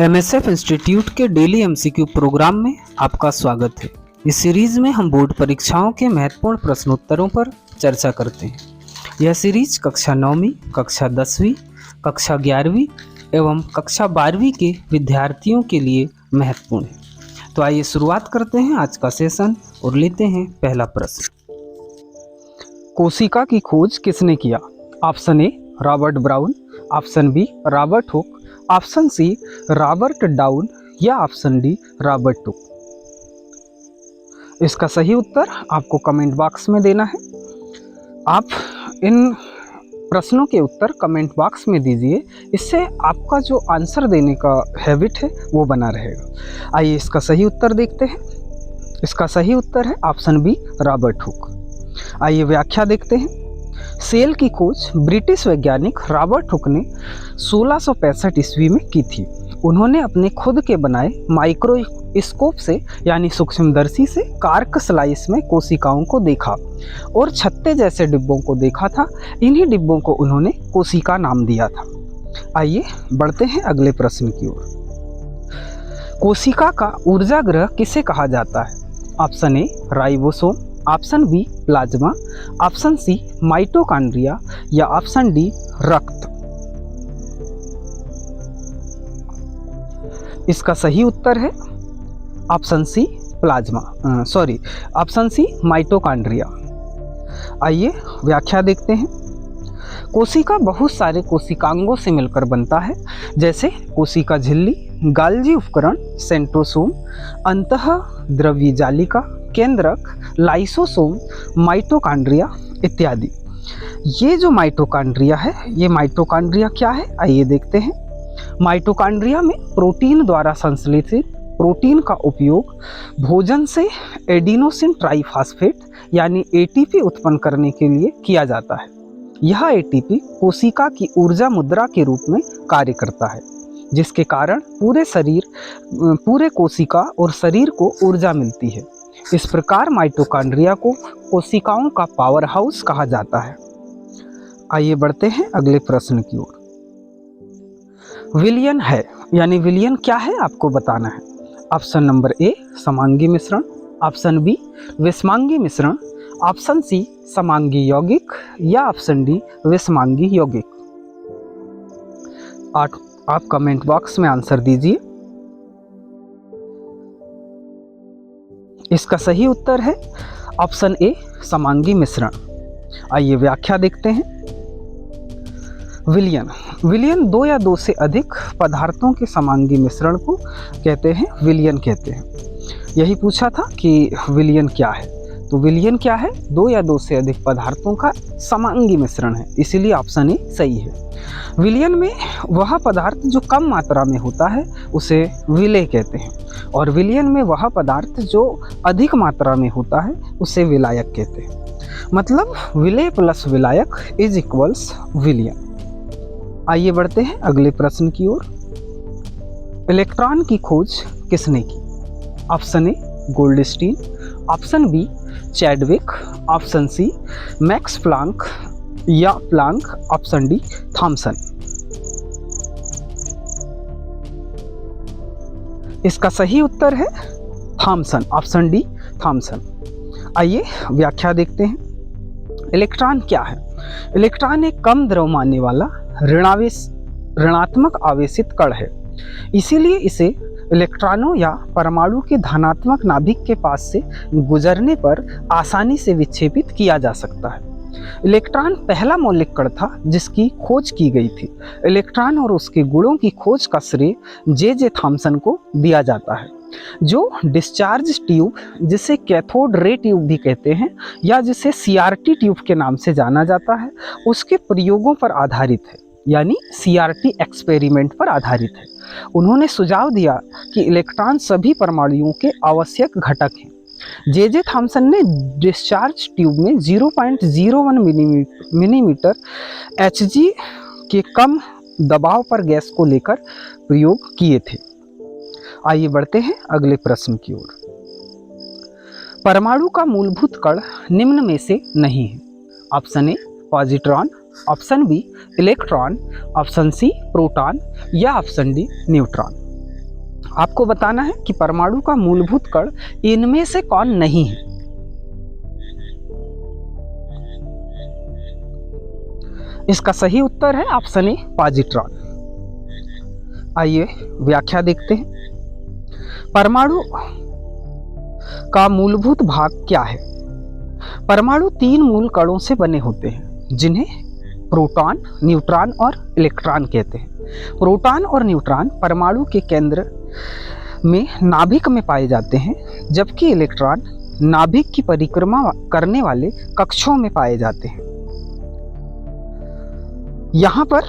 MSF institute के daily MCQ programme में आपका स्वागत है। इस सीरीज में हम बोर्ड परीक्षाओं के महत्वपूर्ण प्रश्नोत्तरों पर चर्चा करते हैं। यह सीरीज कक्षा 9वीं, कक्षा 10वीं, कक्षा 11वीं एवं कक्षा 12वीं के विद्यार्थियों के लिए महत्वपूर्ण है। तो आइए शुरुआत करते हैं आज का सेशन और लेते हैं पहला प्रश्न। कोशिका की खोज किसने किया? Option A Robert Brown, option B Robert Hooke, option C Robert Down या ऑप्शन डी रॉबर्ट हुक। इसका सही उत्तर आपको कमेंट बॉक्स में देना है। आप इन प्रश्नों के उत्तर कमेंट बॉक्स में दीजिए, इससे आपका जो आंसर देने का हैबिट है वो बना रहेगा। आइए इसका सही उत्तर देखते हैं। इसका सही उत्तर है ऑप्शन बी रॉबर्ट हुक। आइए व्याख्या देखते हैं। सेल की खोज ब्रिटिश वैज्ञानिक रॉबर्ट हुक ने 1665 ईस्वी में की थी। उन्होंने अपने खुद के बनाए माइक्रोस्कोप से यानी सूक्ष्मदर्शी से कार्क स्लाइस में कोशिकाओं को देखा और छत्ते जैसे डिब्बों को देखा था। इन्हीं डिब्बों को उन्होंने कोशिका नाम दिया था। आइए बढ़ते हैं अगले प्रश्न की ओर। कोशिका का ऊर्जा ग्रह किसे कहा जाता है? Option A ribosome, option B plasma, option C mitochondria या ऑप्शन डी रक्त। इसका सही उत्तर है option C option C mitochondria. आइए व्याख्या देखते हैं। कोशिका बहुत सारे कोशिकांगों से मिलकर बनता है, जैसे कोशिका झिल्ली, गाल्जी उपकरण, सेंट्रोसोम, अंतःद्रव्य जालिका, केंद्रक, लाइसोसोम, माइटोकॉन्ड्रिया इत्यादि। ये जो माइटोकॉन्ड्रिया है, ये माइटोकॉन्ड्रिया क्या है आइए देखते हैं। माइटोकॉन्ड्रिया में प्रोटीन द्वारा संश्लेषित प्रोटीन का उपयोग भोजन से एडिनोसिन ट्राइफॉस्फेट यानी एटीपी उत्पन्न करने के लिए किया जाता है। यह एटीपी कोशिका की ऊर्जा मुद्रा के रूप में कार्य करता है, जिसके कारण पूरे कोशिका और शरीर को ऊर्जा मिलती है। इस प्रकार माइटोकॉन्ड्रिया को कोशिकाओं का पावर हाउस कहा जाता है। आइए बढ़ते हैं अगले प्रश्न की ओर। विलयन है यानी विलयन क्या है आपको बताना है। ऑप्शन नंबर ए समांगी मिश्रण, ऑप्शन बी विषमांगी मिश्रण, ऑप्शन सी समांगी यौगिक या ऑप्शन डी विषमांगी यौगिक। आप कमेंट बॉक्स में आंसर दीजिए। इसका सही उत्तर है ऑप्शन ए समांगी मिश्रण। आइए व्याख्या देखते हैं। विलयन दो या दो से अधिक पदार्थों के समांगी मिश्रण को कहते हैं, विलयन कहते हैं। यही पूछा था कि विलयन क्या है, तो विलयन क्या है? दो या दो से अधिक पदार्थों का समांगी मिश्रण है, इसीलिए ऑप्शन ए सही है। विलयन में वह पदार्थ जो कम मात्रा में होता है उसे विलेय कहते हैं, और विलयन में वह पदार्थ जो अधिक मात्रा में होता है उसे विलायक कहते हैं। मतलब विलेय प्लस विलायक इज इक्वल्स विलयन। आइए बढ़ते हैं अगले प्रश्न की ओर। इलेक्ट्रॉन की खोज किसने की? Option A Goldstein, option B Chadwick, option C Max Planck या प्लांक, ऑप्शन डी थॉमसन। इसका सही उत्तर है थॉमसन, ऑप्शन डी थॉमसन। आइए व्याख्या देखते हैं। इलेक्ट्रॉन क्या है? इलेक्ट्रॉन एक कम द्रव्यमान्य वाला ऋणात्मक आवेशित कण है, इसीलिए इसे इलेक्ट्रॉनों या परमाणु के धनात्मक नाभिक के पास से गुजरने पर आसानी से विक्षेपित किया जा सकता है। इलेक्ट्रॉन पहला मौलिक कण था जिसकी खोज की गई थी। इलेक्ट्रॉन और उसके गुणों की खोज का श्रेय जे थॉमसन को दिया जाता है, जो डिस्चार्ज ट्यूब, जिसे कैथोड रे ट्यूब भी कहते हैं या जिसे सीआरटी ट्यूब के नाम से जाना जाता है, उसके प्रयोगों पर आधारित है, यानी सीआरटी एक्सपेरिमेंट पर आधारित है। उन्होंने सुझाव दिया कि इलेक्ट्रॉन सभी परमाणुओं के आवश्यक घटक हैं। जे थॉमसन ने डिस्चार्ज ट्यूब में 0.01 मिलीमीटर Hg के कम दबाव पर गैस को लेकर प्रयोग किए थे। आइए बढ़ते हैं अगले प्रश्न की ओर। परमाणु का मूलभूत कण निम्न में से नहीं है। Option A positron, option B electron, option C proton या ऑप्शन डी न्यूट्रॉन। आपको बताना है कि परमाणु का मूलभूत कण इनमें से कौन नहीं है। इसका सही उत्तर है ऑप्शन ए, पॉजिट्रॉन। आइए व्याख्या देखते हैं। परमाणु का मूलभूत भाग क्या है? परमाणु 3 मूल कणों से बने होते हैं, जिन्हें प्रोटॉन, न्यूट्रॉन और इलेक्ट्रॉन कहते हैं। प्रोटॉन और न्यूट्रॉन परमाणु के केंद्र में नाभिक में पाए जाते हैं, जबकि इलेक्ट्रॉन नाभिक की परिक्रमा करने वाले कक्षों में पाए जाते हैं। यहाँ पर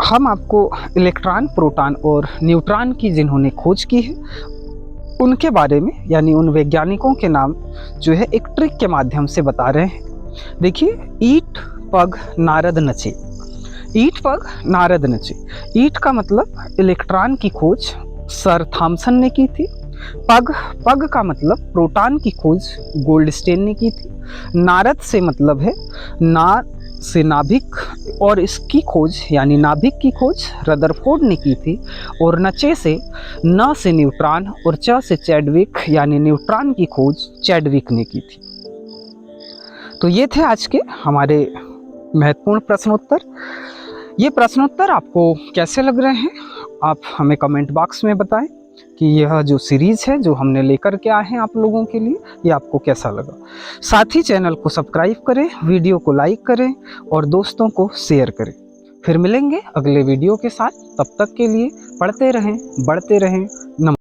हम आपको इलेक्ट्रॉन, प्रोटॉन और न्यूट्रॉन की जिन्होंने खोज की है उनके बारे में, यानी उन वैज्ञानिकों के नाम जो है एक ट्रिक के माध्यम से बता रहे हैं। देखिए, ईट पग नारद नचे। ईट पग नारद नचे। ईट का मतलब इलेक्ट्रॉन की खोज सर थॉमसन ने की थी। पग का मतलब प्रोटॉन की खोज गोल्डस्टेन ने की थी। नारद से मतलब है से नाभिक, और इसकी खोज यानी नाभिक की खोज रदरफोर्ड ने की थी। और नचे से न से न्यूट्रॉन और च से चैडविक यानी न्यूट्रॉन की खोज चैडविक ने की थी। तो ये थे आज के हमारे महत्वपूर्ण प्रश्नोत्तर। ये प्रश्नोत्तर आपको कैसे लग रहे हैं आप हमें कमेंट बॉक्स में बताएं कि यह जो सीरीज़ है जो हमने लेकर के आए हैं आप लोगों के लिए, ये आपको कैसा लगा। साथ ही चैनल को सब्सक्राइब करें, वीडियो को लाइक करें और दोस्तों को शेयर करें। फिर मिलेंगे अगले वीडियो के साथ। तब तक के लिए पढ़ते रहें, बढ़ते रहें। नमस्कार।